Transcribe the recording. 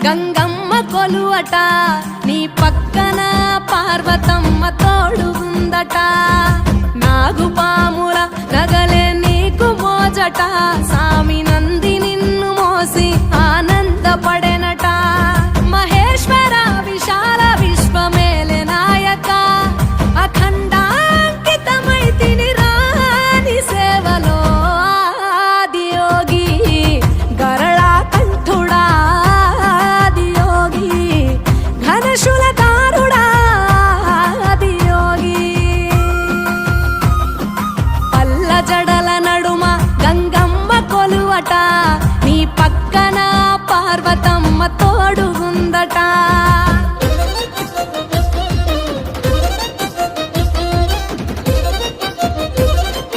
గంగమ్మ కొలువట నీ పక్కన పార్వతమ్మ తోడు ఉందట నాగుపాముల నగలే నీకు మోజట